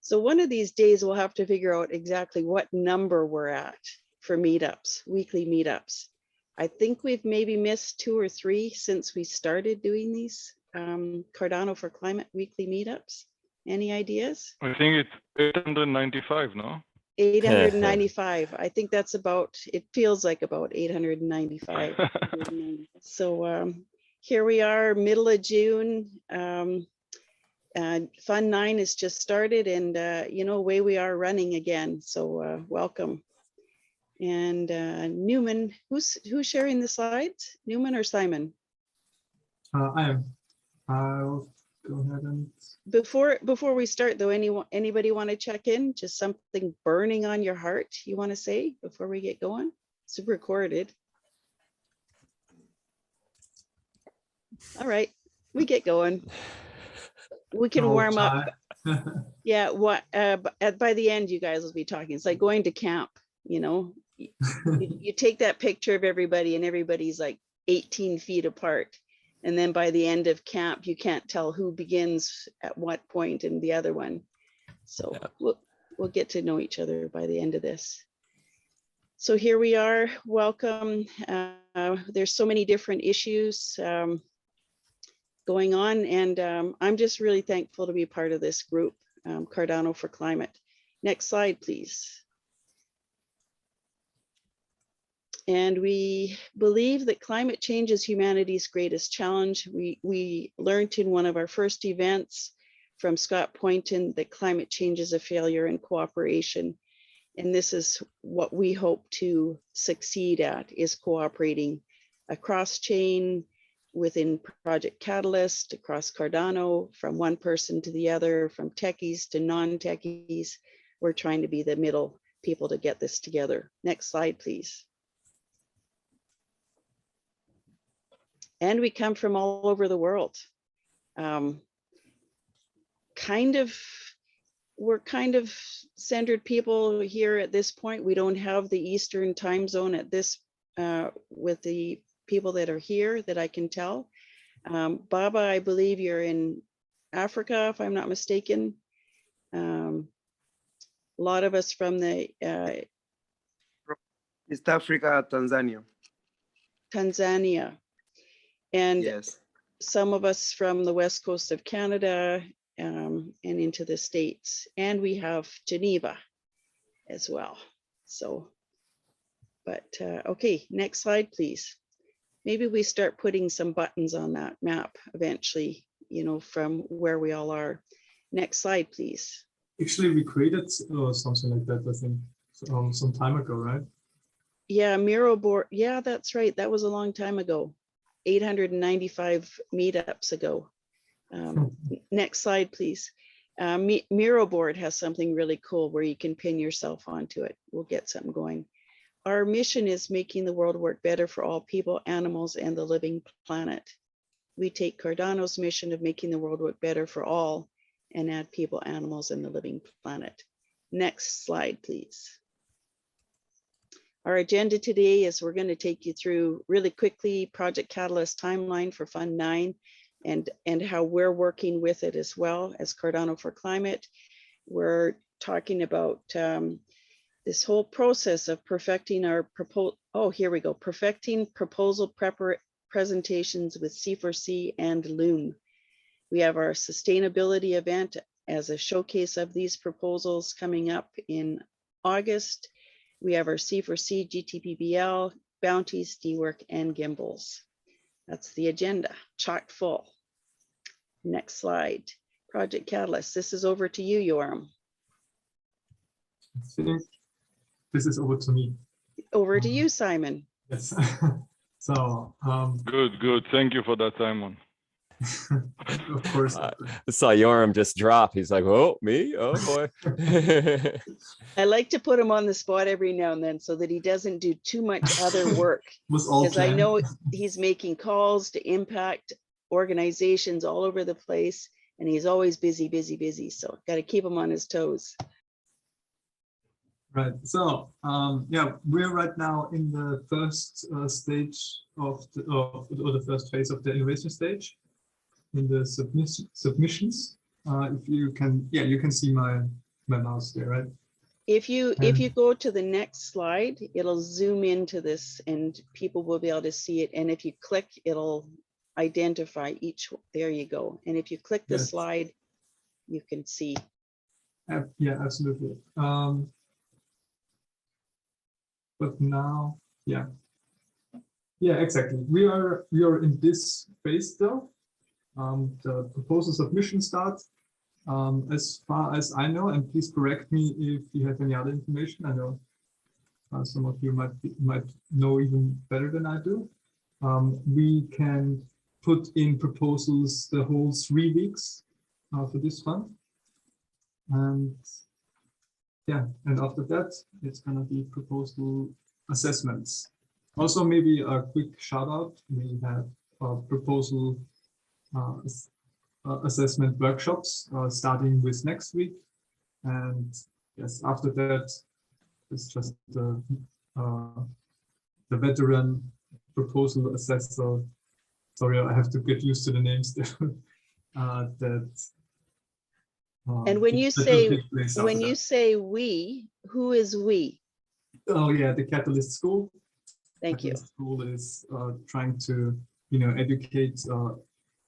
So one of these days we'll have to figure out exactly what number we're at for meetups, weekly meetups. I think we've maybe missed 2 or 3 since we started doing these Cardano4Climate weekly meetups. Any ideas? I think it's 895, no? 895. I think that's about, it feels like about 895. So here we are, middle of June. Fund 9 has just started, and you know, away we are running again. So welcome. And Newman, who's sharing the slides? Newman or Simon? I am. I'll go ahead and. Before we start though, anybody want to check in? Just something burning on your heart you want to say before we get going? It's recorded. All right, we get going. We can warm up. Yeah, what by the end you guys will be talking. It's like going to camp, you know. You take that picture of everybody and everybody's like 18 feet apart. And then by the end of camp, you can't tell who begins at what point and the other one. So yeah. We'll get to know each other by the end of this. So here we are, welcome. There's so many different issues going on, and I'm just really thankful to be part of this group, Cardano4Climate. Next slide, please. And we believe that climate change is humanity's greatest challenge. We learned in one of our first events from Scott Poynton that climate change is a failure in cooperation. And this is what we hope to succeed at, is cooperating across chain, within Project Catalyst, across Cardano, from one person to the other, from techies to non-techies. We're trying to be the middle people to get this together. Next slide, please. And we come from all over the world. We're kind of centered people here at this point. We don't have the Eastern time zone at this, with the people that are here that I can tell. Baba, I believe you're in Africa, if I'm not mistaken. A lot of us from the East Africa, Tanzania. Tanzania. And yes, some of us from the west coast of Canada and into the States. And we have Geneva as well. So, but okay, next slide, please. Maybe we start putting some buttons on that map eventually, you know, from where we all are. Next slide, please. Actually, we created something like that, I think, some time ago, right? Yeah, Miro board. Yeah, that's right. That was a long time ago. 895 meetups ago. Next slide, please. Miro board has something really cool where you can pin yourself onto it. We'll get something going. Our mission is making the world work better for all people, animals, and the living planet. We take Cardano's mission of making the world work better for all and add people, animals, and the living planet. Next slide, please. Our agenda today is we're going to take you through really quickly Project Catalyst timeline for Fund 9 and how we're working with it as well as Cardano4Climate. We're talking about this whole process of perfecting our perfecting proposal presentations with C4C and Loom. We have our sustainability event as a showcase of these proposals coming up in August. We have our C4C, GTPBL, Bounties, Dework, and Gimbals. That's the agenda, chock full. Next slide, Project Catalyst. This is over to you, Yoram. I think this is over to me. Over to you, Simon. Yes. So. Good. Thank you for that, Simon. Of course. I saw Yoram just drop. He's like, oh, me? Oh, boy. I like to put him on the spot every now and then so that he doesn't do too much other work. Because I know he's making calls to impact organizations all over the place, and he's always busy. So got to keep him on his toes. Right. So, yeah, we're right now in the first stage of the first phase of the innovation stage. In the submissions, if you can, yeah, you can see my my mouse there, right? If you And- go to the next slide, it'll zoom into this and people will be able to see it. And if you click, it'll identify each, there you go. And if you click the Yes. slide, you can see. Yeah, absolutely. But now, yeah, exactly. We are in this phase still. The proposal submission starts. As far as I know, and please correct me if you have any other information. I know some of you might know even better than I do. We can put in proposals the whole 3 weeks for this fund. And yeah, and after that, it's going to be proposal assessments. Also, maybe a quick shout out. We have proposal assessment workshops starting with next week. And yes, after that, it's just the veteran proposal assessor. Sorry, I have to get used to the names there. And when you that will take place after that. say we, who is we? Oh yeah, the Catalyst School. Thank you. Catalyst School is trying to, educate, I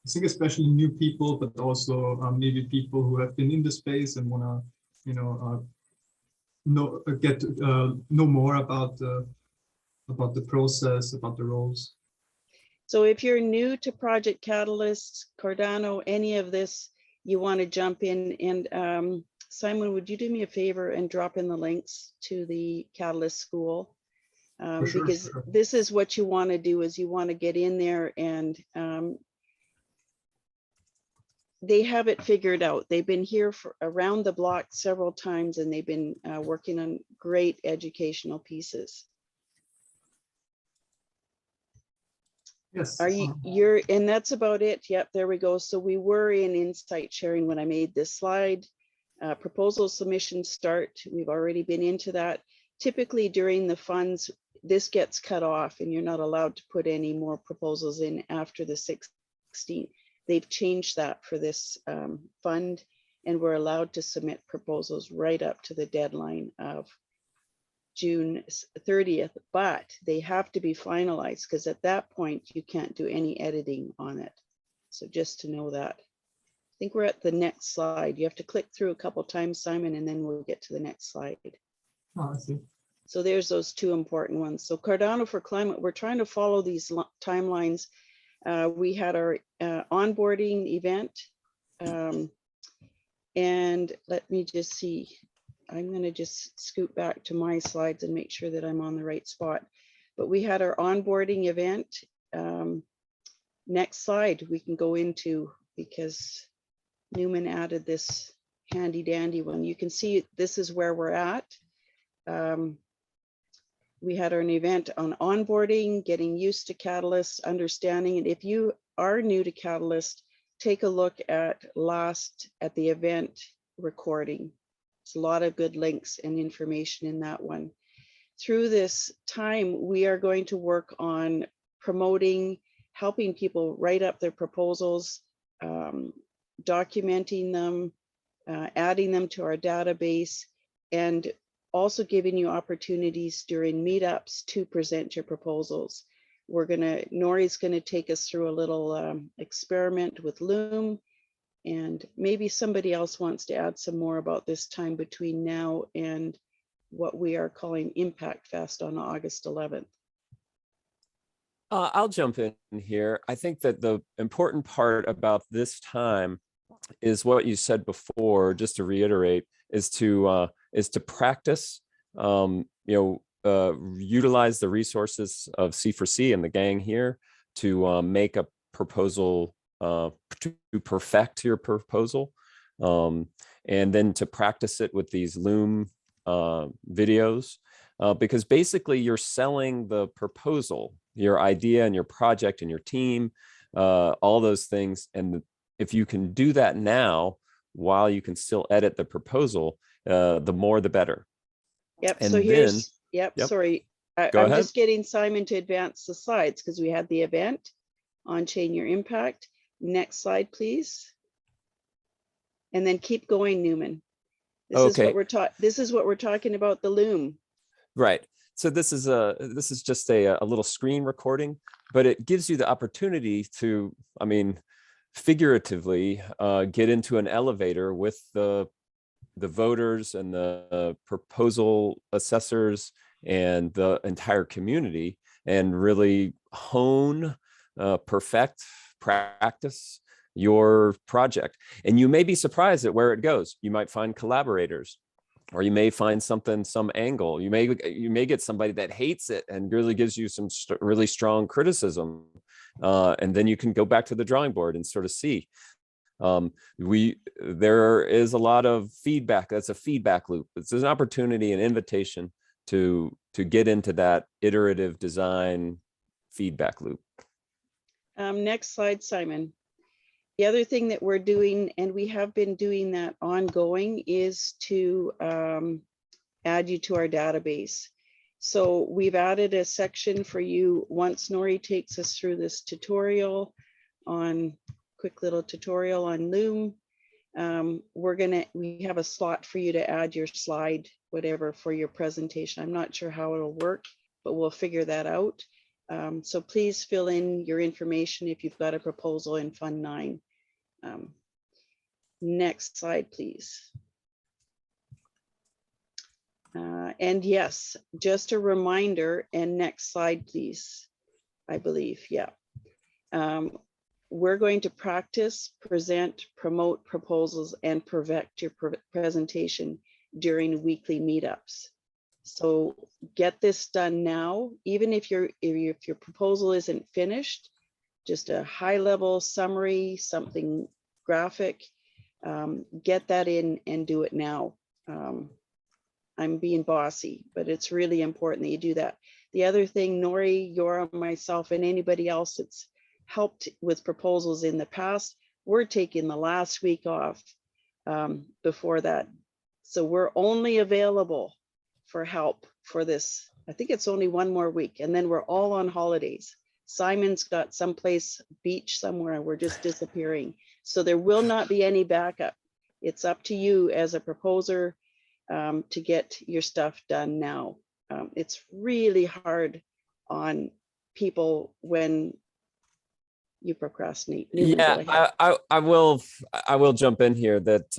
think especially new people, but also maybe people who have been in the space and want to, know more about the process, about the roles. So if you're new to Project Catalyst, Cardano, any of this, you want to jump in, and Simon, would you do me a favor and drop in the links to the Catalyst School? Sure, Because sure. this is what you want to do, is you want to get in there and they have it figured out. They've been here for around the block several times, and they've been working on great educational pieces. Yes. Are you're, and that's about it. Yep, there we go. So we were in insight sharing when I made this slide. Proposal submission start. We've already been into that. Typically during the funds, this gets cut off and you're not allowed to put any more proposals in after the 16th. They've changed that for this fund, and we're allowed to submit proposals right up to the deadline of June 30th, but they have to be finalized because at that point you can't do any editing on it. So just to know that. I think we're at the next slide. You have to click through a couple times, Simon, and then we'll get to the next slide. Oh, I see. So there's those 2 important ones. So Cardano4Climate, we're trying to follow these timelines. We had our onboarding event, and let me just see. I'm going to just scoot back to my slides and make sure that I'm on the right spot. But we had our onboarding event. Next slide we can go into, because Newman added this handy dandy one. You can see this is where we're at. We had an event on onboarding, getting used to Catalyst, understanding it. If you are new to Catalyst, take a look at the event recording. There's a lot of good links and information in that one. Through this time, we are going to work on promoting, helping people write up their proposals, documenting them, adding them to our database, and also giving you opportunities during meetups to present your proposals. Nori's gonna take us through a little experiment with Loom, and maybe somebody else wants to add some more about this time between now and what we are calling Impact Fest on August 11th. I'll jump in here. I think that the important part about this time is what you said before, just to reiterate, is to practice, utilize the resources of C4C and the gang here to make a proposal, to perfect your proposal, and then to practice it with these Loom videos, because basically you're selling the proposal, your idea and your project and your team, all those things. And if you can do that now, while you can still edit the proposal, the more the better. Yep. And so here's, yep. Sorry, Go I'm ahead. just getting Simon to advance the slides because we had the event on Chain Your Impact. Next slide, please. And then keep going, Newman. This is Okay. what we're this is what we're talking about, the Loom. Right. So this is just a little screen recording, but it gives you the opportunity to, I mean, figuratively get into an elevator with the voters and the proposal assessors and the entire community, and really hone, perfect, practice your project. And you may be surprised at where it goes. You might find collaborators, or you may find something, some angle. You may get somebody that hates it and really gives you some really strong criticism. And then you can go back to the drawing board and sort of see. There is a lot of feedback. That's a feedback loop. It's an opportunity, an invitation to get into that iterative design feedback loop. Next slide, Simon. The other thing that we're doing, and we have been doing that ongoing, is to add you to our database. So we've added a section for you once Nori takes us through this tutorial on, quick little tutorial on Loom. We have a slot for you to add your slide, whatever, for your presentation. I'm not sure how it'll work, but we'll figure that out. So please fill in your information if you've got a proposal in Fund 9. Next slide, please. And yes, just a reminder, and next slide, please. I believe, yeah. We're going to practice, present, promote proposals, and perfect your presentation during weekly meetups. So get this done now, even if your proposal isn't finished, just a high level summary, something graphic, get that in and do it now. I'm being bossy, but it's really important that you do that. The other thing, Nori, Yora, myself, and anybody else that's helped with proposals in the past, we're taking the last week off before that. So we're only available for help for this. I think it's only one more week, and then we're all on holidays. Simon's got someplace, beach somewhere, and we're just disappearing. So there will not be any backup. It's up to you as a proposer to get your stuff done now. It's really hard on people when you procrastinate. Newman, go ahead. Yeah, I will jump in here that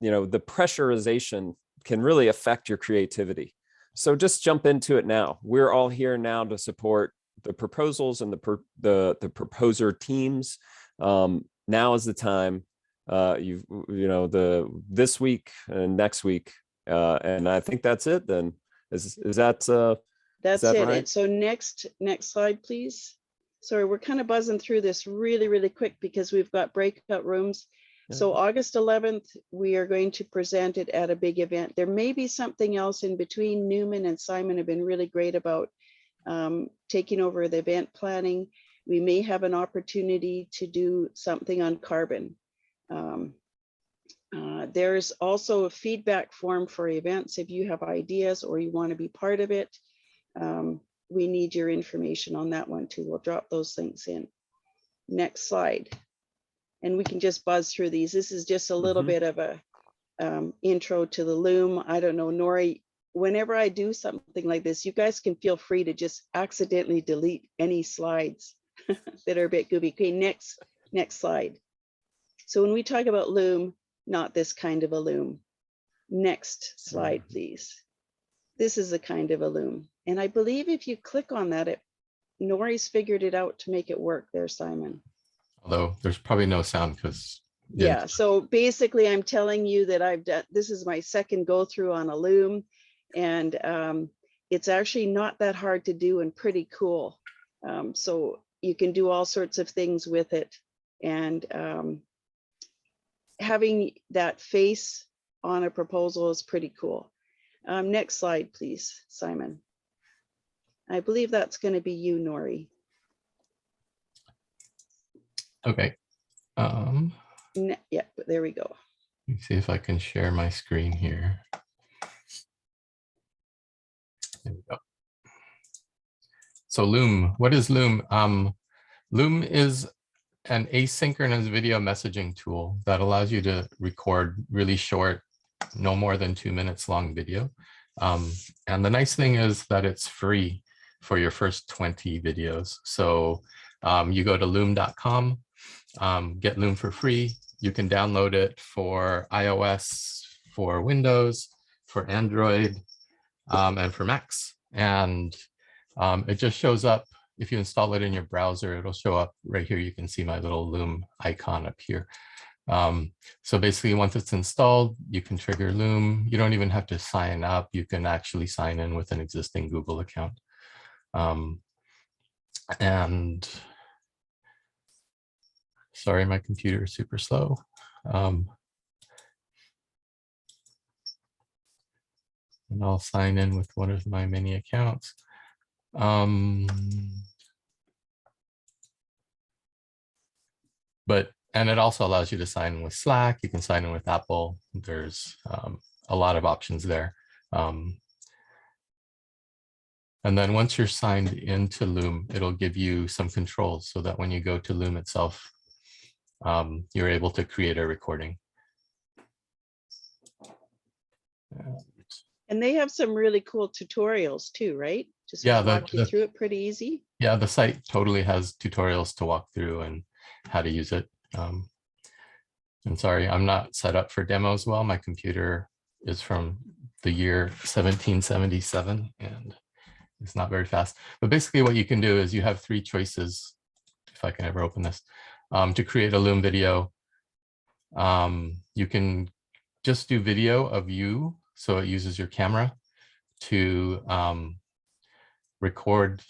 you know, the pressurization can really affect your creativity. So just jump into it now. We're all here now to support the proposals and the proposer teams. Now is the time. This week and next week, and I think that's it. Then is that that's that it. right? And so next slide, please. Sorry, we're kind of buzzing through this really quick because we've got breakout rooms. So August 11th, we are going to present it at a big event. There may be something else in between. Newman and Simon have been really great about taking over the event planning. We may have an opportunity to do something on carbon. There's also a feedback form for events. If you have ideas or you want to be part of it, we need your information on that one too. We'll drop those links in. Next slide. And we can just buzz through these. This is just a little bit of a intro to the Loom. I don't know, Nori, whenever I do something like this, you guys can feel free to just accidentally delete any slides that are a bit goofy. Okay, next slide. So when we talk about Loom, not this kind of a Loom. Next slide, please. This is a kind of a Loom. And I believe if you click on that, Nori's figured it out to make it work there, Simon. Although there's probably no sound because yeah. So basically, I'm telling you that I've done. This is my second go through on a Loom, and it's actually not that hard to do and pretty cool. So you can do all sorts of things with it, and having that face on a proposal is pretty cool. Next slide, please, Simon. I believe that's going to be you, Nori. Okay. Yeah, there we go. Let me see if I can share my screen here. There we go. So Loom, what is Loom? Loom is an asynchronous video messaging tool that allows you to record really short no more than 2 minutes long video. And the nice thing is that it's free for your first 20 videos. So you go to loom.com, get Loom for free. You can download it for iOS, for Windows, for Android, and for Macs. And it just shows up. If you install it in your browser, it'll show up right here. You can see my little Loom icon up here. So basically, once it's installed, you can trigger Loom. You don't even have to sign up. You can actually sign in with an existing Google account. And sorry, my computer is super slow. And I'll sign in with one of my many accounts. And it also allows you to sign in with Slack. You can sign in with Apple. There's a lot of options there. And then once you're signed into Loom, it'll give you some controls so that when you go to Loom itself, you're able to create a recording. And they have some really cool tutorials too, right? Just Yeah, walk you through it pretty easy. Yeah, the site totally has tutorials to walk through and how to use it. And sorry, I'm not set up for demos well. My computer is from the year 1777 and it's not very fast. But basically what you can do is you have 3 choices, if I can ever open this, to create a Loom video. You can just do video of you, so it uses your camera to record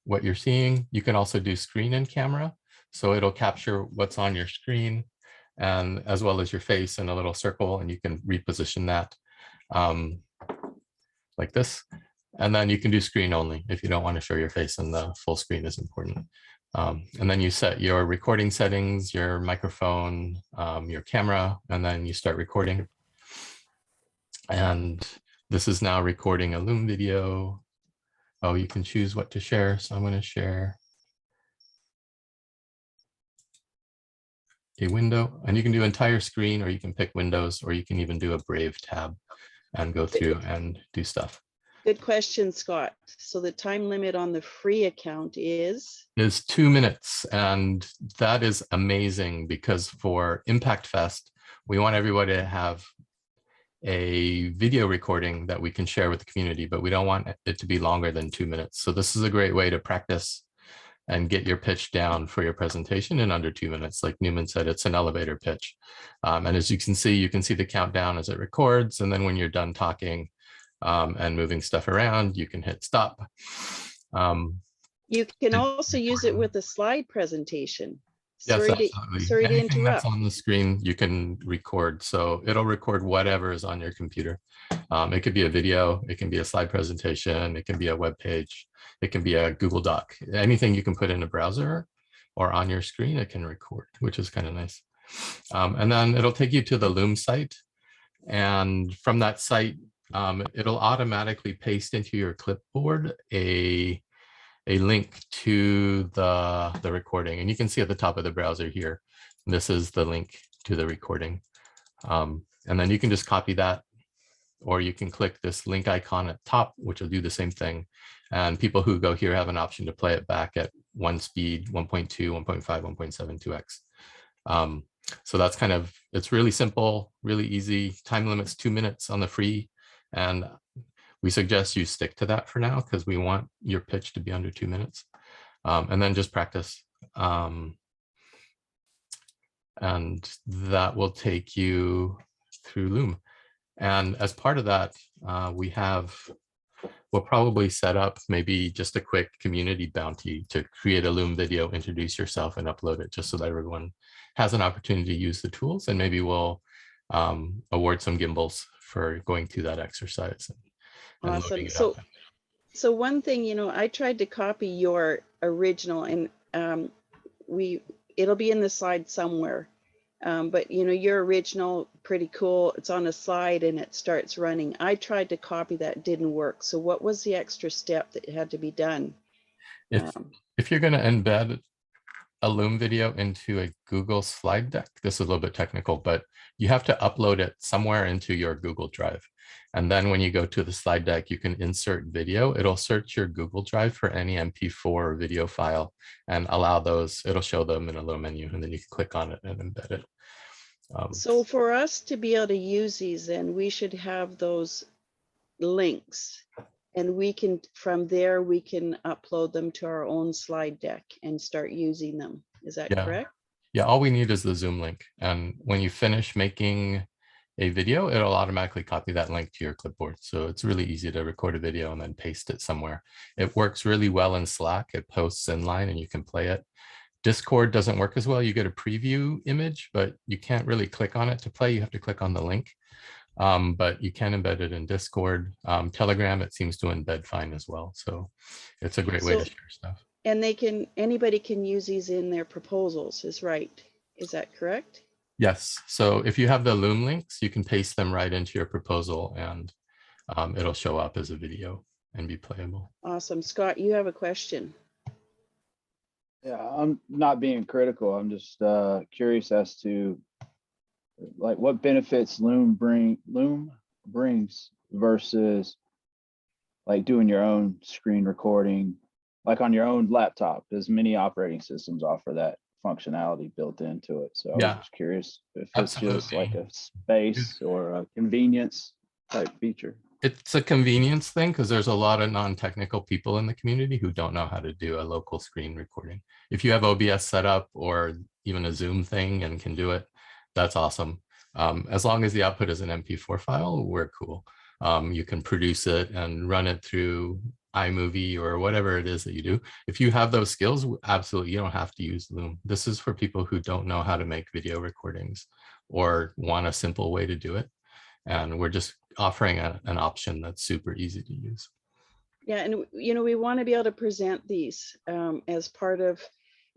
what you're seeing. You can also do screen and camera, so it'll capture what's on your screen and as well as your face in a little circle, and you can reposition that like this. And then you can do screen only if you don't want to show your face and the full screen is important. And then you set your recording settings, your microphone, your camera, and then you start recording. And this is now recording a Loom video. Oh, you can choose what to share. So I'm going to share a window, and you can do entire screen, or you can pick windows, or you can even do a Brave tab and go through and do stuff. Good question, Scott. So the time limit on the free account is 2 minutes. And that is amazing because for Impact Fest, we want everybody to have a video recording that we can share with the community, but we don't want it to be longer than 2 minutes. So this is a great way to practice and get your pitch down for your presentation in under 2 minutes. Like Newman said, it's an elevator pitch. And as you can see the countdown as it records. And then when you're done talking and moving stuff around, you can hit stop. you can also use it with a slide presentation. Yes, Sorry absolutely. to Anything that's interrupt. on the screen, you can record. So it'll record whatever is on your computer. It could be a video, it can be a slide presentation, it can be a web page, it can be a Google Doc. Anything you can put in a browser or on your screen, it can record, which is kind of nice. And then it'll take you to the Loom site. And from that site, it'll automatically paste into your clipboard a link to the recording. And you can see at the top of the browser here, this is the link to the recording. And then you can just copy that, or you can click this link icon at top, which will do the same thing. And people who go here have an option to play it back at 1 speed, 1.2, 1.5, 1.7, 2x. So that's it's really simple, really easy. Time limit's 2 minutes on the free. And we suggest you stick to that for now because we want your pitch to be under 2 minutes. And then just practice. And that will take you through Loom. And as part of that, we'll probably set up maybe just a quick community bounty to create a Loom video, introduce yourself and upload it just so that everyone has an opportunity to use the tools. And maybe we'll award some Gimbals for going through that exercise. And awesome. So one thing, I tried to copy your original, and it'll be in the slide somewhere. But your original, pretty cool. It's on a slide and it starts running. I tried to copy that, didn't work. So what was the extra step that had to be done? If you're going to embed a Loom video into a Google slide deck, this is a little bit technical, but you have to upload it somewhere into your Google Drive. And then when you go to the slide deck, you can insert video. It'll search your Google Drive for any MP4 video file and allow those, it'll show them in a little menu, and then you can click on it and embed it. So for us to be able to use these, then we should have those links, and we can, from there, we can upload them to our own slide deck and start using them. Is that correct? Yeah, all we need is the Zoom link. And when you finish making a video, it'll automatically copy that link to your clipboard. So it's really easy to record a video and then paste it somewhere. It works really well in Slack. It posts inline and you can play it. Discord doesn't work as well. You get a preview image, but you can't really click on it to play. You have to click on the link. But you can embed it in Discord. Telegram, it seems to embed fine as well. So it's a great way to share stuff. And they can, anybody can use these in their proposals, is right? Is that correct? Yes. So if you have the Loom links, you can paste them right into your proposal, and it'll show up as a video and be playable. Awesome. Scott, you have a question. Yeah, I'm not being critical. I'm just curious as to like what benefits Loom brings versus like doing your own screen recording, like on your own laptop, because many operating systems offer that functionality built into it. So I was just curious if it's just like a space or a convenience type feature. It's a convenience thing because there's a lot of non-technical people in the community who don't know how to do a local screen recording. If you have OBS set up or even a Zoom thing and can do it, that's awesome. As long as the output is an MP4 file, we're cool. You can produce it and run it through iMovie or whatever it is that you do. If you have those skills, absolutely, you don't have to use Loom. This is for people who don't know how to make video recordings or want a simple way to do it. And we're just offering an option that's super easy to use. Yeah, and you know, we want to be able to present these as part of,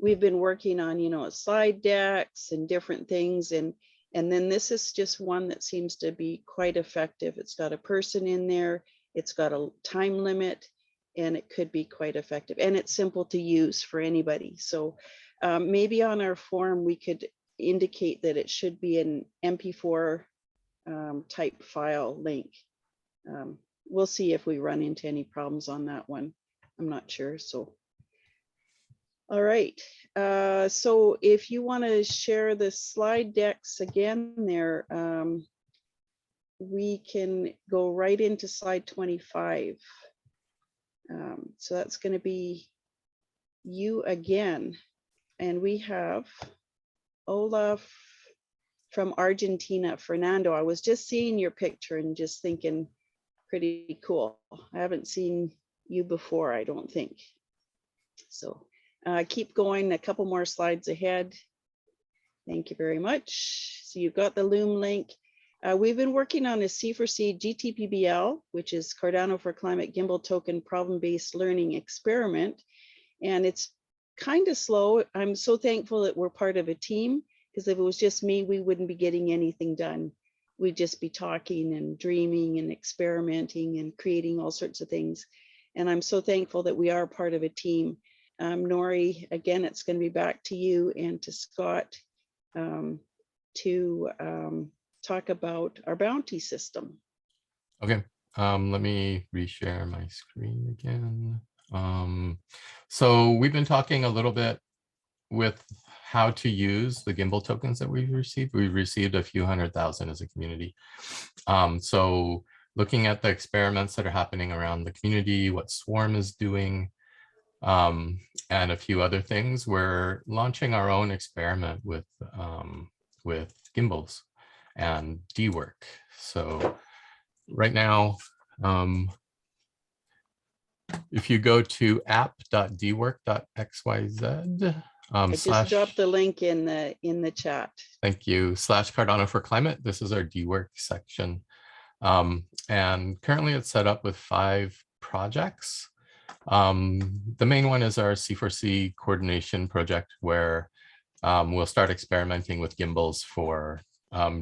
we've been working on, you know, slide decks and different things, and then this is just one that seems to be quite effective. It's got a person in there, it's got a time limit, and it could be quite effective, and it's simple to use for anybody. So maybe on our form we could indicate that it should be an MP4 type file link. We'll see if we run into any problems on that one. I'm not sure. So, all right. So if you want to share the slide decks again there, we can go right into slide 25. So that's going to be you again. And we have Olaf from Argentina. Fernando, I was just seeing your picture and just thinking, pretty cool. I haven't seen you before, I don't think. So keep going, a couple more slides ahead. Thank you very much. So you've got the Loom link. We've been working on a C4C GTPBL, which is Cardano4Climate Gimbal Token Problem-Based Learning Experiment. And it's kind of slow. I'm so thankful that we're part of a team, because if it was just me, we wouldn't be getting anything done. We'd just be talking and dreaming and experimenting and creating all sorts of things. And I'm so thankful that we are part of a team. Nori, again, it's going to be back to you and to Scott to talk about our bounty system. Okay, let me reshare my screen again. So we've been talking a little bit with how to use the Gimbal tokens that we've received. We've received a few 100,000 as a community. So looking at the experiments that are happening around the community, what Swarm is doing, and a few other things, we're launching our own experiment with Gimbals and Dework. So right now, if you go to app.dework.xyz, I just dropped the link in the chat. Thank you, /Cardano4Climate. This is our Dework section. And currently it's set up with 5 projects. The main one is our C4C coordination project, where we'll start experimenting with gimbals for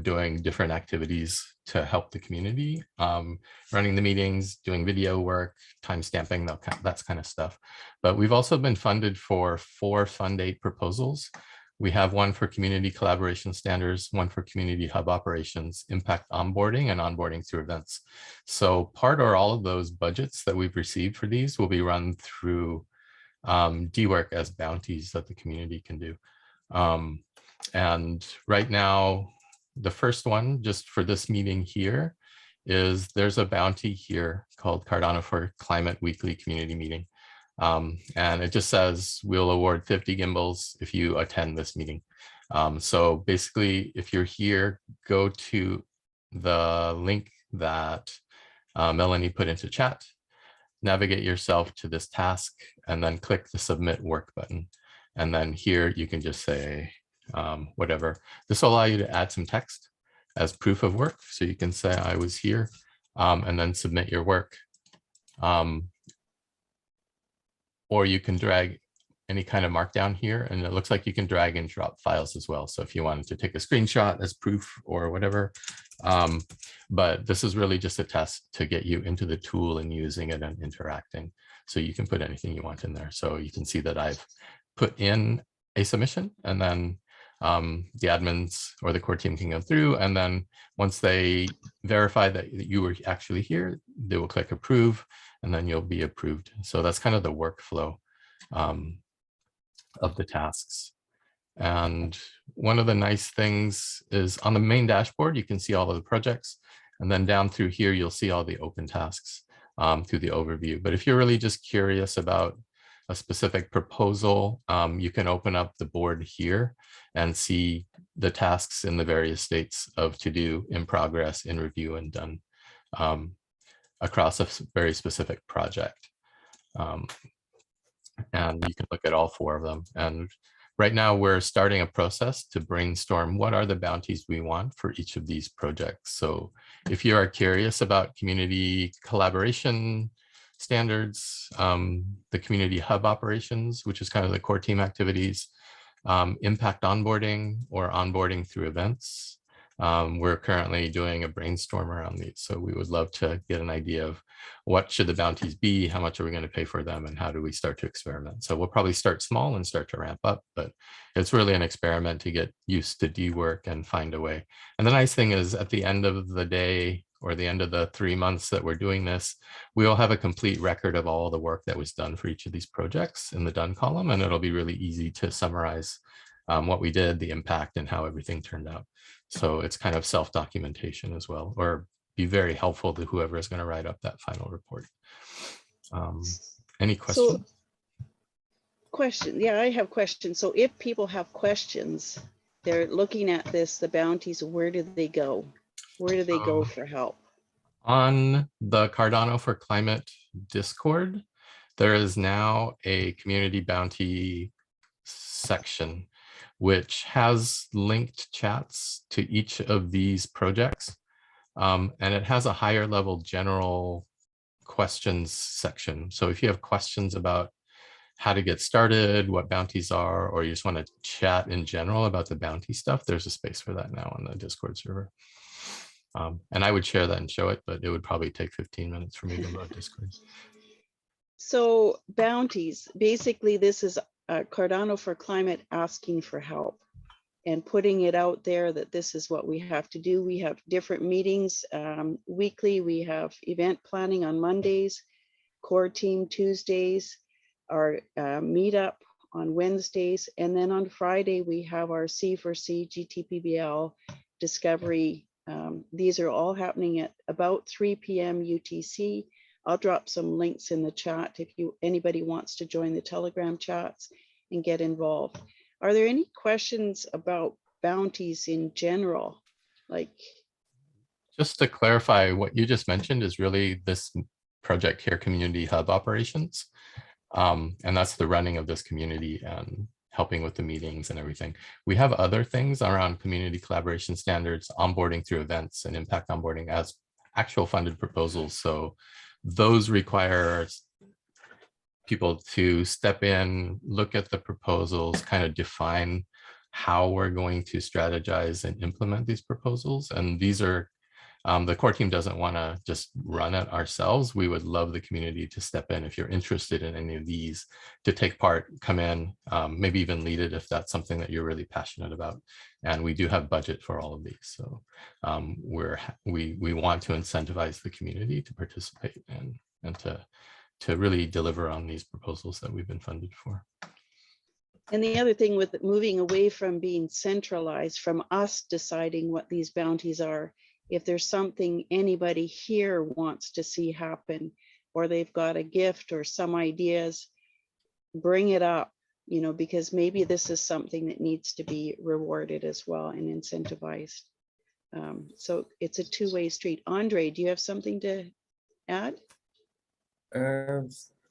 doing different activities to help the community, running the meetings, doing video work, time stamping, that kind of stuff. But we've also been funded for 4 Fund 8 proposals. We have one for community collaboration standards, one for community hub operations, impact onboarding, and onboarding through events. So part or all of those budgets that we've received for these will be run through Dework as bounties that the community can do. And right now, the first one, just for this meeting here, is there's a bounty here called Cardano4Climate Weekly Community Meeting. And it just says we'll award 50 gimbals if you attend this meeting. So basically, if you're here, go to the link that Melanie put into chat, navigate yourself to this task, and then click the submit work button. And then here you can just say whatever. This will allow you to add some text as proof of work. So you can say I was here and then submit your work. Or you can drag any kind of markdown here, and it looks like you can drag and drop files as well. So if you wanted to take a screenshot as proof or whatever, but this is really just a test to get you into the tool and using it and interacting. So you can put anything you want in there. So you can see that I've put in a submission, and then the admins or the core team can go through, and then once they verify that you were actually here, they will click approve, and then you'll be approved. So that's kind of the workflow of the tasks. And one of the nice things is on the main dashboard, you can see all of the projects, and then down through here, you'll see all the open tasks through the overview. But if you're really just curious about a specific proposal, you can open up the board here and see the tasks in the various states of to do, in progress, in review, and done across a very specific project. And you can look at all 4 of them. And right now we're starting a process to brainstorm what are the bounties we want for each of these projects. So if you are curious about community collaboration standards, the community hub operations, which is kind of the core team activities, impact onboarding or onboarding through events. We're currently doing a brainstorm around these. So we would love to get an idea of what should the bounties be, how much are we going to pay for them, and how do we start to experiment. So we'll probably start small and start to ramp up, but it's really an experiment to get used to Dework and find a way. And the nice thing is at the end of the day, or the end of the 3 months that we're doing this, we will have a complete record of all the work that was done for each of these projects in the done column, and it'll be really easy to summarize what we did, the impact, and how everything turned out. So it's kind of self-documentation as well, or be very helpful to whoever is going to write up that final report. Any questions? Question. Yeah, I have questions. So if people have questions, they're looking at this, the bounties, where do they go? Where do they go for help? On the Cardano4Climate Discord, there is now a community bounty section, which has linked chats to each of these projects. And it has a higher level general questions section. So if you have questions about how to get started, what bounties are, or you just want to chat in general about the bounty stuff, there's a space for that now on the Discord server. And I would share that and show it, but it would probably take 15 minutes for me to load Discord. So bounties, basically this is Cardano4Climate asking for help and putting it out there that this is what we have to do. We have different meetings weekly. We have event planning on Mondays, core team Tuesdays, our meetup on Wednesdays, and then on Friday we have our C4C GTPBL discovery. These are all happening at about 3 p.m. UTC. I'll drop some links in the chat if anybody wants to join the Telegram chats and get involved. Are there any questions about bounties in general? Like, just to clarify, what you just mentioned is really this project here, Community Hub Operations. And that's the running of this community and helping with the meetings and everything. We have other things around community collaboration standards, onboarding through events, and impact onboarding as actual funded proposals. So those require people to step in, look at the proposals, kind of define how we're going to strategize and implement these proposals. And these are, the core team doesn't want to just run it ourselves. We would love the community to step in if you're interested in any of these, to take part, come in, maybe even lead it if that's something that you're really passionate about. And we do have budget for all of these. So we want to incentivize the community to participate and to really deliver on these proposals that we've been funded for. And the other thing with moving away from being centralized, from us deciding what these bounties are, if there's something anybody here wants to see happen, or they've got a gift or some ideas, bring it up, you know, because maybe this is something that needs to be rewarded as well and incentivized. So it's a two-way street. Andre, do you have something to add?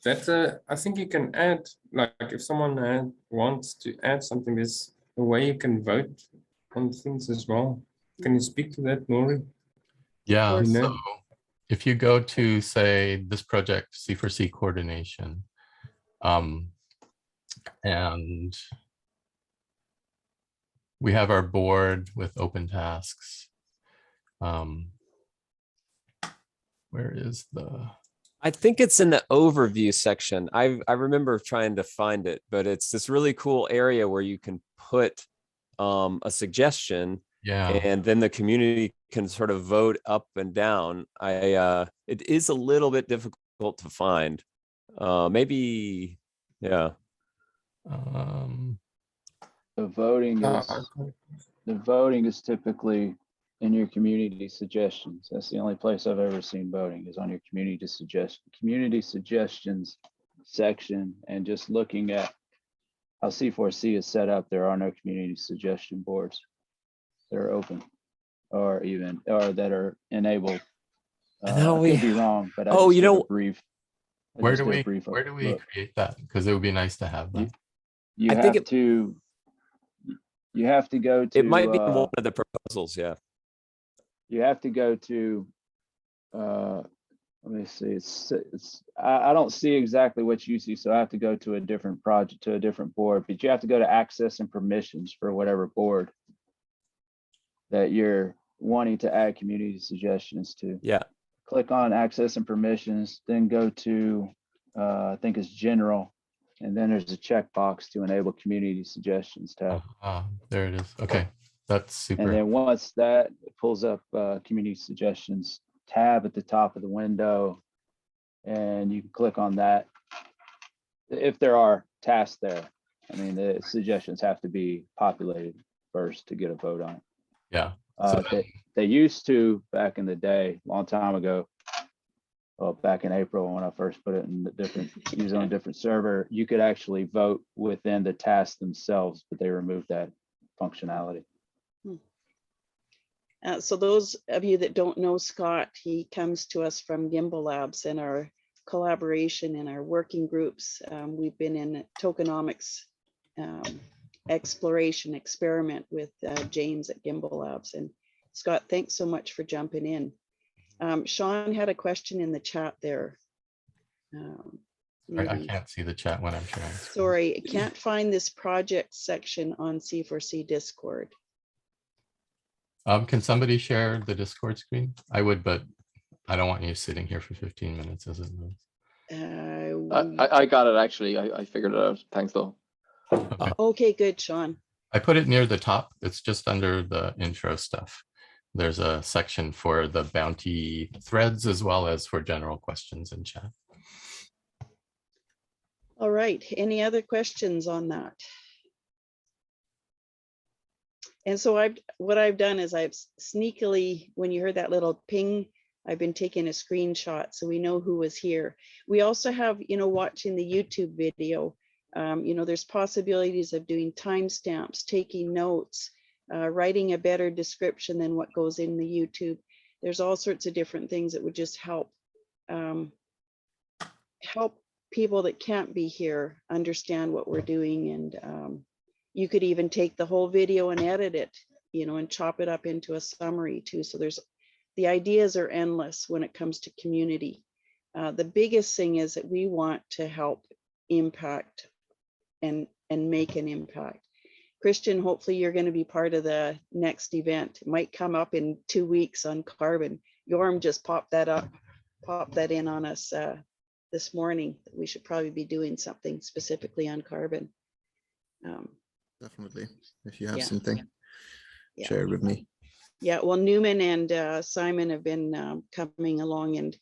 I think you can add, like if someone wants to add something, there's a way you can vote on things as well. Can you speak to that, Nori? Yeah, Or so no. if you go to, say, this project, C4C coordination, and we have our board with open tasks. Where is the... I think it's in the overview section. I remember trying to find it, but it's this really cool area where you can put a suggestion, Yeah, and then the community can sort of vote up and down. It is a little bit difficult to find. Maybe, yeah. The voting is typically in your community suggestions. That's the only place I've ever seen voting, is on your community suggestions section. And just looking at how C4C is set up, there are no community suggestion boards that are open or that are enabled. Now I could be wrong, but Oh, you know, where do we create that? Because it would be nice to have that. You I have think to go to. it might be in one of the proposals. Yeah. You have to go to, let me see, I don't see exactly what you see, so I have to go to a different project, to a different board, but you have to go to access and permissions for whatever board that you're wanting to add community suggestions to. Yeah. Click on access and permissions, then go to, I think it's general, and then there's a checkbox to enable community suggestions tab. There it is. Okay, that's super. And then once that, it pulls up community suggestions tab at the top of the window, and you can click on that. If there are tasks there, I mean, the suggestions have to be populated first to get a vote on. Yeah. They used to, back in the day, long time ago, well, back in April when I first put it in the use on a different server, you could actually vote within the tasks themselves, but they removed that functionality. So those of you that don't know Scott, he comes to us from Gimbal Labs and our collaboration in our working groups. We've been in tokenomics exploration experiment with James at Gimbal Labs. And Scott, thanks so much for jumping in. Sean had a question in the chat there. I can't see the chat when I'm sharing. Sorry, I can't find this project section on C4C Discord. Can somebody share the Discord screen? I would, but I don't want you sitting here for 15 minutes as it moves. I got it, actually. I figured it out. Thanks, though. Okay, good, Sean. I put it near the top. It's just under the intro stuff. There's a section for the bounty threads as well as for general questions in chat. All right, any other questions on that? And so what I've done is I've sneakily, when you heard that little ping, I've been taking a screenshot so we know who was here. We also have, you know, watching the YouTube video, you know, there's possibilities of doing timestamps, taking notes, writing a better description than what goes in the YouTube. There's all sorts of different things that would just help help people that can't be here understand what we're doing. And you could even take the whole video and edit it, you know, and chop it up into a summary too. So the ideas are endless when it comes to community. The biggest thing is that we want to help impact and make an impact. Christian, hopefully you're going to be part of the next event. It might come up in 2 weeks on carbon. Yorm just popped that in on us this morning. We should probably be doing something specifically on carbon. Definitely. If you have Yeah. something, Yeah. share it with me. Yeah, well, Newman and Simon have been coming along and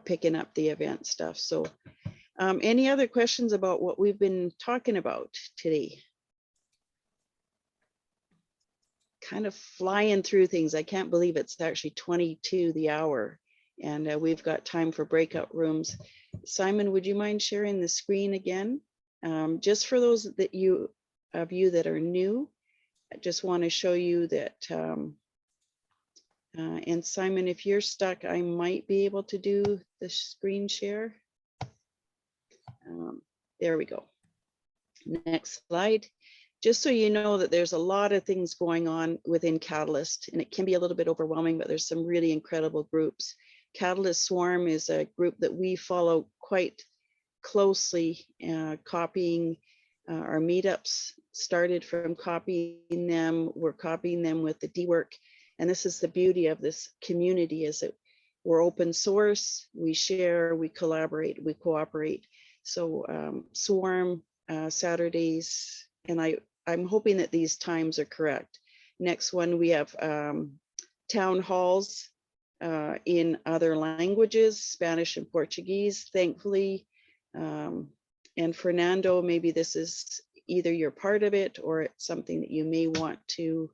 picking up the event stuff. So any other questions about what we've been talking about today? Kind of flying through things. I can't believe it's actually 22 the hour, and we've got time for breakout rooms. Simon, would you mind sharing the screen again? Just for those of you that are new, I just want to show you that. And Simon, if you're stuck, I might be able to do the screen share. There we go. Next slide. Just so you know that there's a lot of things going on within Catalyst, and it can be a little bit overwhelming, but there's some really incredible groups. Catalyst Swarm is a group that we follow quite closely, copying our meetups, started from copying them. We're copying them with the Dework. And this is the beauty of this community, is that we're open source, we share, we collaborate, we cooperate. So Swarm Saturdays, and I'm hoping that these times are correct. Next one, we have town halls in other languages, Spanish and Portuguese, thankfully. And Fernando, maybe this is either you're part of it or it's something that you may want to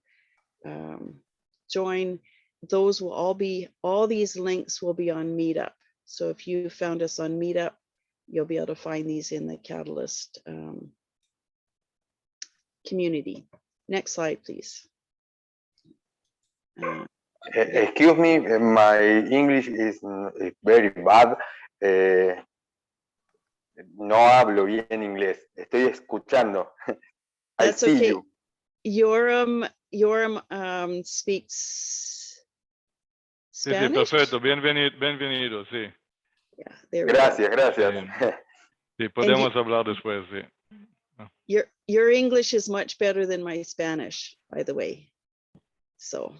join. Those will all these links will be on Meetup. So if you found us on Meetup, you'll be able to find these in the Catalyst community. Next slide, please. Excuse me, my English is very bad. No hablo bien inglés. Estoy escuchando. I That's see okay. you. Yoram speaks Sí, sí, Spanish. perfecto. Bienvenido, sí. Yeah, there we go. Gracias. Sí, podemos hablar después, sí. Your English is much better than my Spanish, by the way. So,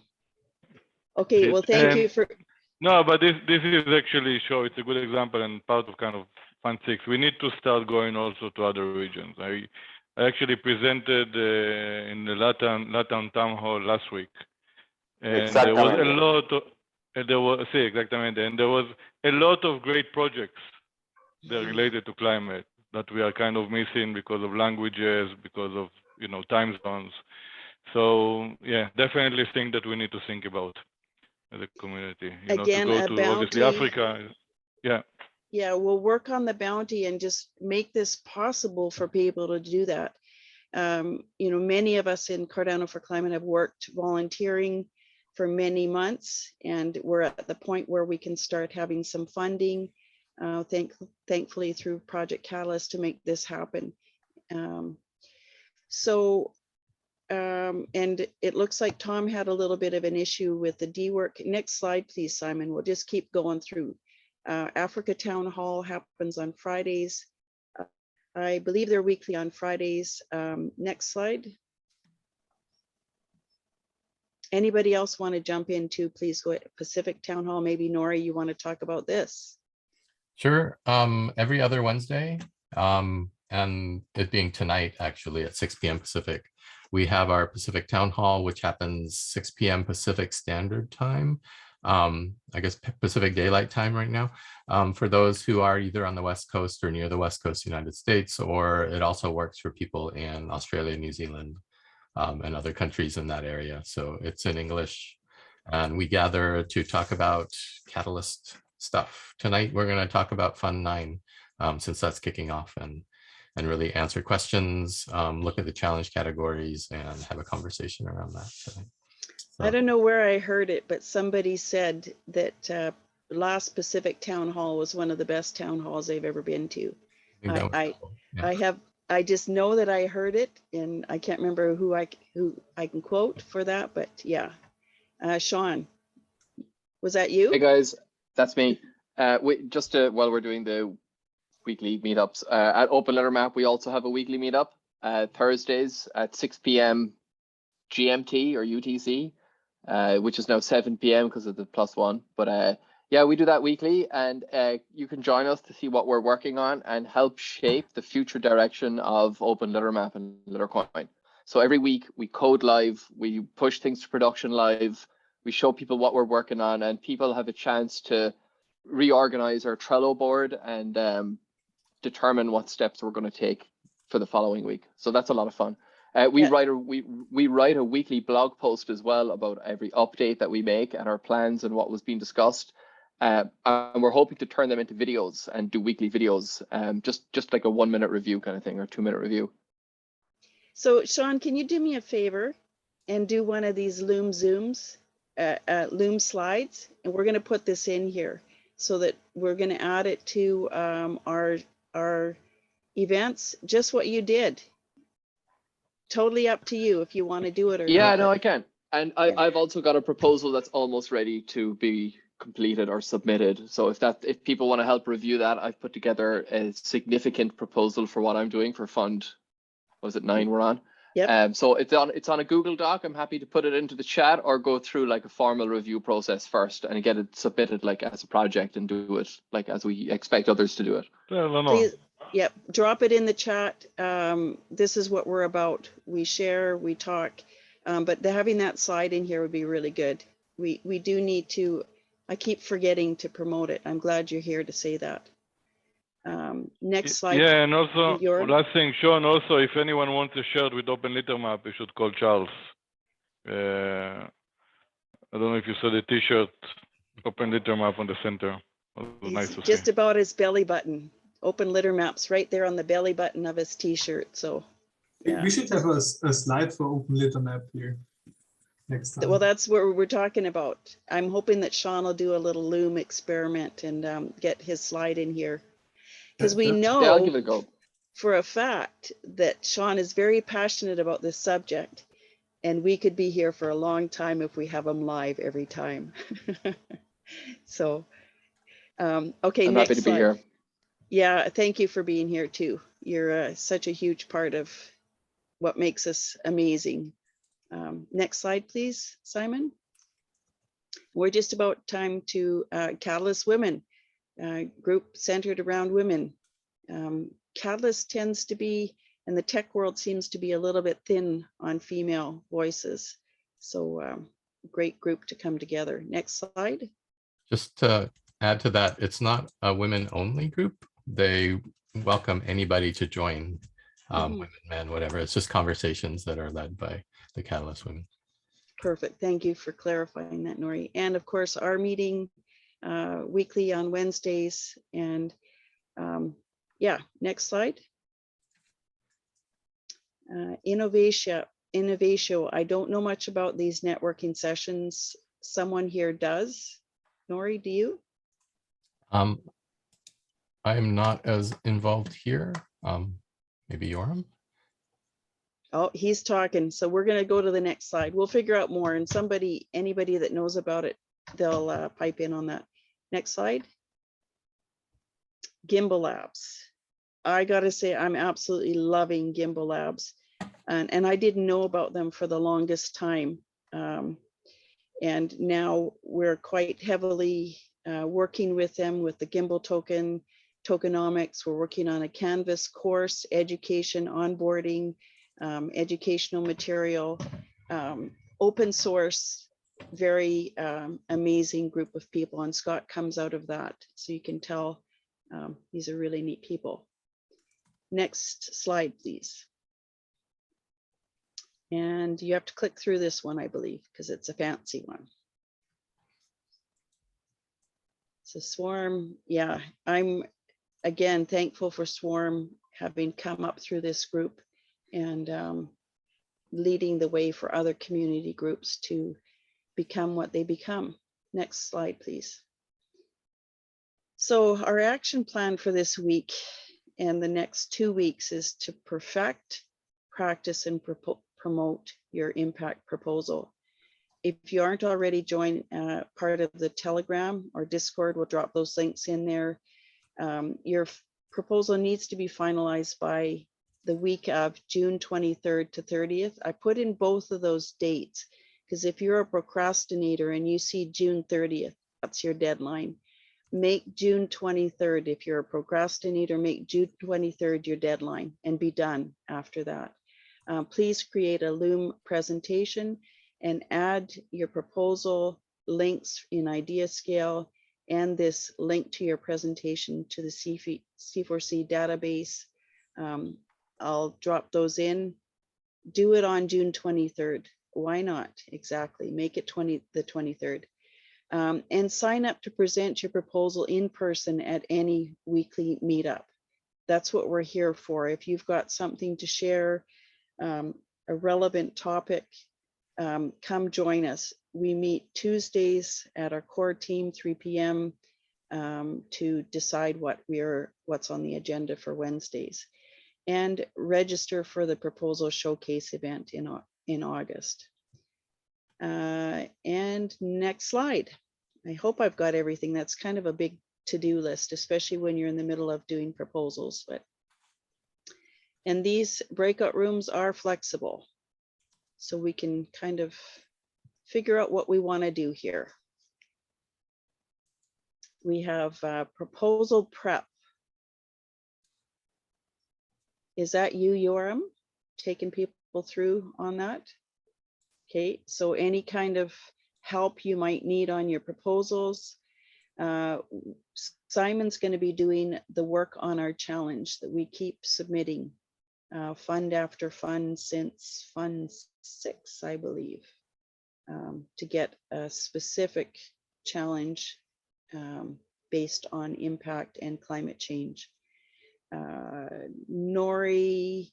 okay, well, thank you for. No, but this is actually it's a good example and part of kind of Fund 6. We need to start going also to other regions. I actually presented in the Latin Town Hall last week. And there was a lot of, exactamente, and there was a lot of great projects that are related to climate that we are kind of missing because of languages, because of, time zones. So yeah, definitely think that we need to think about as a community, Again, to go to obviously Africa. Yeah. Yeah, we'll work on the bounty and just make this possible for people to do that. Many of us in Cardano4Climate have worked volunteering for many months, and we're at the point where we can start having some funding, thankfully through Project Catalyst, to make this happen. And it looks like Tom had a little bit of an issue with the Dework. Next slide, please, Simon. We'll just keep going through. Africa Town Hall happens on Fridays. I believe they're weekly on Fridays. Next slide. Anybody else want to jump into, please go ahead. Pacific Town Hall, maybe Nora, you want to talk about this? Sure. Every other Wednesday, and it being tonight, actually at 6 p.m. Pacific, we have our Pacific Town Hall, which happens 6 p.m. Pacific Standard Time. I guess Pacific Daylight Time right now, for those who are either on the West Coast or near the West Coast United States, or it also works for people in Australia, New Zealand, and other countries in that area. So it's in English, and we gather to talk about Catalyst stuff. Tonight, we're going to talk about Fund 9, since that's kicking off, and really answer questions, look at the challenge categories, and have a conversation around that tonight. So, I don't know where I heard it, but somebody said that last Pacific Town Hall was one of the best town halls they've ever been to. I just know that I heard it, and I can't remember who I can quote for that, but yeah. Sean, was that you? Hey guys, that's me. While we're doing the weekly meetups at Open Letter Map, we also have a weekly meetup. Thursdays at 6 p.m. GMT or UTC, which is now 7 p.m. because of the +1. But yeah, we do that weekly, and you can join us to see what we're working on and help shape the future direction of Open Litter Map and LitterCoin. So every week we code live, we push things to production live, we show people what we're working on, and people have a chance to reorganize our Trello board and determine what steps we're going to take for the following week. So that's a lot of fun. We write a weekly blog post as well about every update that we make and our plans and what was being discussed. And we're hoping to turn them into videos and do weekly videos, just like a 1-minute review kind of thing, or 2-minute review. So Sean, can you do me a favor and do one of these Loom Zooms, Loom slides? And we're going to put this in here so that we're going to add it to our events, just what you did. Totally up to you if you want to do it or yeah, not. no, I can. And I've also got a proposal that's almost ready to be completed or submitted. So if people want to help review that, I've put together a significant proposal for what I'm doing for Fund. Was it 9 we're on? Yep. So it's on a Google Doc. I'm happy to put it into the chat or go through like a formal review process first and get it submitted like as a project and do it like as we expect others to do it. Please, yep, drop it in the chat. This is what we're about. We share, we talk, but having that slide in here would be really good. We do need to, I keep forgetting to promote it. I'm glad you're here to say that. Next slide. Yeah, and also last thing, Sean, also if anyone wants a shirt with Open Litter Map, you should call Charles. I don't know if you saw the t-shirt, Open Litter Map on the center. Nice to Just see. about his belly button. Open Litter Maps right there on the belly button of his t-shirt. So yeah. We should have a slide for Open Litter Map here next time. Well, that's what we're talking about. I'm hoping that Sean will do a little Loom experiment and get his slide in here. Because we know I'll give it a go. For a fact that Sean is very passionate about this subject, and we could be here for a long time if we have him live every time. So, okay, I'm next happy to slide. be here. Yeah, thank you for being here too. You're such a huge part of what makes us amazing. Next slide, please, Simon. We're just about time to Catalyst Women, group centered around women. Catalyst tends to be, and the tech world seems to be a little bit thin on female voices. So great group to come together. Next slide. Just to add to that, it's not a women only group. They welcome anybody to join, women, men, whatever. It's just conversations that are led by the Catalyst Women. Perfect. Thank you for clarifying that, Nori. And of course, our meeting weekly on Wednesdays. And yeah, next slide. Innovation. I don't know much about these networking sessions. Someone here does. Nori, do you? I am not as involved here. Maybe Yoram? Oh, he's talking. So we're going to go to the next slide. We'll figure out more, and anybody that knows about it, they'll pipe in on that. Next slide. Gimbal Labs. I got to say, I'm absolutely loving Gimbal Labs. And I didn't know about them for the longest time. And now we're quite heavily working with them with the Gimbal token, tokenomics. We're working on a Canvas course, education, onboarding, educational material, open source, very amazing group of people. And Scott comes out of that. So you can tell these are really neat people. Next slide, please. And you have to click through this one, I believe, because it's a fancy one. So Swarm, yeah, I'm again thankful for Swarm having come up through this group and leading the way for other community groups to become what they become. Next slide, please. So our action plan for this week and the next 2 weeks is to perfect, practice, and promote your impact proposal. If you aren't already joined part of the Telegram or Discord, we'll drop those links in there. Your proposal needs to be finalized by the week of June 23rd to 30th. I put in both of those dates because if you're a procrastinator and you see June 30th, that's your deadline. Make June 23rd. If you're a procrastinator, make June 23rd your deadline and be done after that. Please create a Loom presentation and add your proposal links in idea scale and this link to your presentation to the C4C database. I'll drop those in. Do it on June 23rd. Why not? Exactly. Make it the 23rd. And sign up to present your proposal in person at any weekly meetup. That's what we're here for. If you've got something to share, a relevant topic, come join us. We meet Tuesdays at our core team, 3 p.m. To decide what's on the agenda for Wednesdays, and register for the proposal showcase event in August. And next slide. I hope I've got everything. That's kind of a big to-do list, especially when you're in the middle of doing proposals. And these breakout rooms are flexible, so we can kind of figure out what we want to do here. We have proposal prep. Is that you, Yoram, taking people through on that? Okay, so any kind of help you might need on your proposals. Simon's going to be doing the work on our challenge that we keep submitting fund after fund since fund 6, I believe, to get a specific challenge based on impact and climate change. Nori,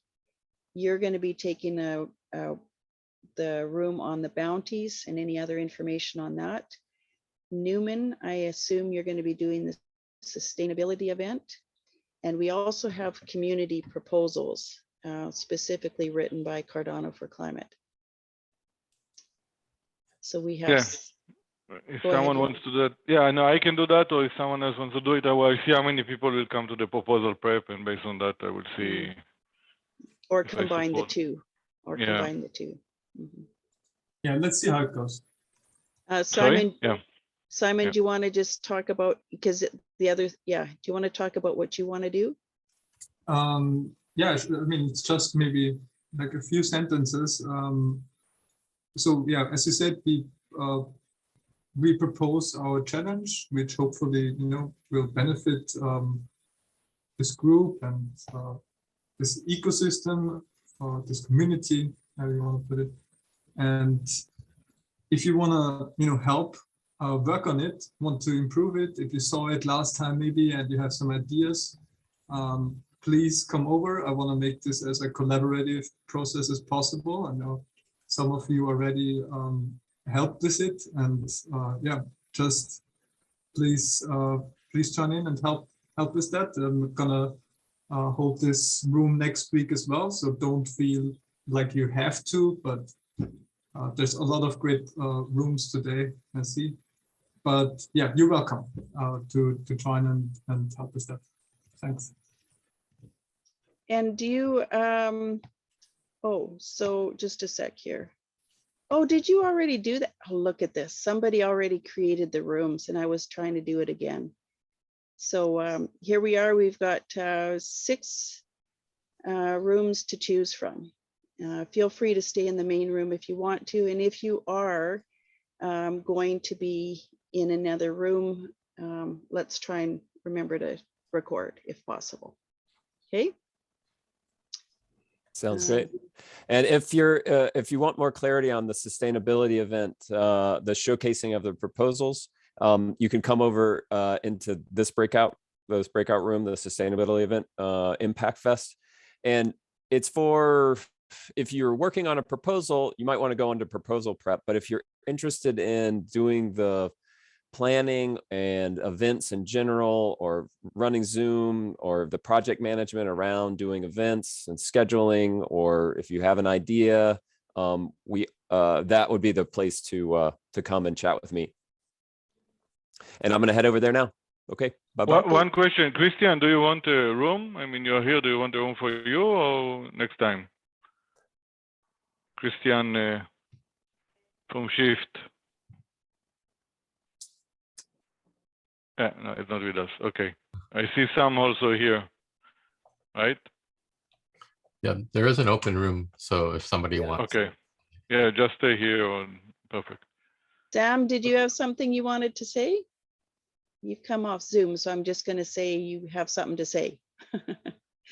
you're going to be taking the room on the bounties and any other information on that. Newman, I assume you're going to be doing the sustainability event. And we also have community proposals specifically written by Cardano4Climate. So we have. Yeah. If someone wants to do that, yeah, I know I can do that, or if someone else wants to do it, I will see how many people will come to the proposal prep, and based on that, I will see. Or combine the two. Or combine the two. Mm-hmm. Yeah, let's see how it goes. Simon, Simon, Yeah. do you want to just talk about, because the other, do you want to talk about what you want to do? Yeah, I mean, it's just maybe like a few sentences. So yeah, as you said, we propose our challenge, which hopefully, will benefit this group and this ecosystem, or this community, how you want to put it. And if you want to, help work on it, want to improve it, if you saw it last time maybe and you have some ideas, please come over. I want to make this as a collaborative process as possible. I know some of you already helped with it, and yeah, just please join in and help with that. I'm gonna hold this room next week as well, so don't feel like you have to, but there's a lot of great rooms today, I see. But yeah, you're welcome to join and help with that. Thanks. And do you, so just a sec here. Oh, did you already do that? Oh, look at this. Somebody already created the rooms and I was trying to do it again. So here we are. We've got 6 rooms to choose from. Feel free to stay in the main room if you want to. And if you are going to be in another room, let's try and remember to record if possible. Okay. Sounds great. And if you want more clarity on the sustainability event, the showcasing of the proposals, you can come over into this breakout room, the sustainability event, Impact Fest. And it's for, if you're working on a proposal, you might want to go into proposal prep. But if you're interested in doing the planning and events in general, or running Zoom, or the project management around doing events and scheduling, or if you have an idea, that would be the place to come and chat with me. And I'm going to head over there now. Okay, bye-bye. One question, Christian, do you want a room? I mean, you're here, do you want a room for you or next time? Christian from Shift. Yeah, no, it's not with us. Okay. I see some also here, right? Yeah, there is an open room. So if somebody wants. Okay. Yeah, just stay here. Perfect. Sam, did you have something you wanted to say? You've come off Zoom, so I'm just going to say you have something to say.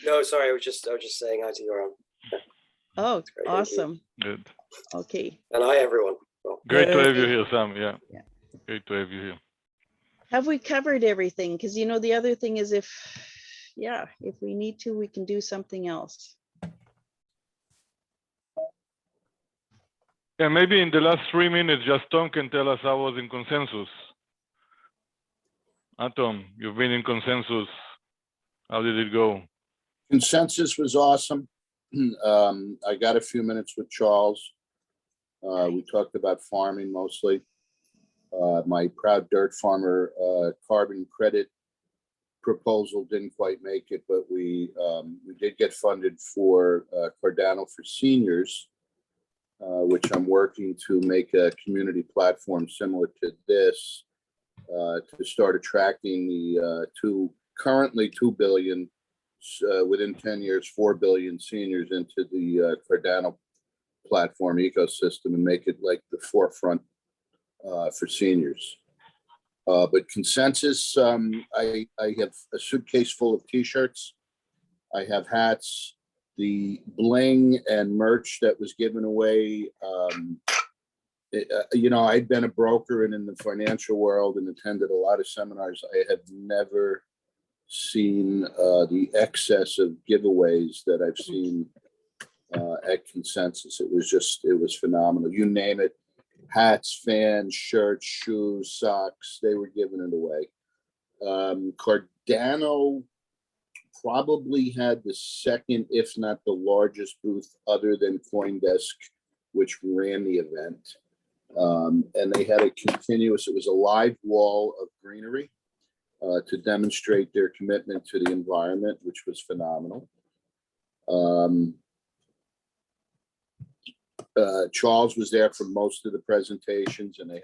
No, sorry, I was just saying hi to you. Oh, great, awesome. Good. Okay. And hi, everyone. Well, Great to have you Okay. here, Sam. Yeah. Yeah. Great to have you here. Have we covered everything? Because, you know, the other thing is if we need to, we can do something else. Yeah, maybe in the last 3 minutes, just Tom can tell us how was in consensus. Tom, you've been in consensus. How did it go? Consensus was awesome. I got a few minutes with Charles. We talked about farming mostly. My proud dirt farmer carbon credit proposal didn't quite make it, but we did get funded for Cardano4Seniors, which I'm working to make a community platform similar to this to start attracting the currently 2 billion, within 10 years, 4 billion seniors into the Cardano platform ecosystem and make it like the forefront for seniors. But consensus, I have a suitcase full of t-shirts. I have hats. The bling and merch that was given away, you know, I'd been a broker and in the financial world and attended a lot of seminars. I have never seen the excess of giveaways that I've seen at Consensus. It was phenomenal. You name it, hats, fans, shirts, shoes, socks, they were giving it away. Cardano probably had the second, if not the largest booth other than CoinDesk, which ran the event. And they had it was a live wall of greenery to demonstrate their commitment to the environment, which was phenomenal. Charles was there for most of the presentations, and they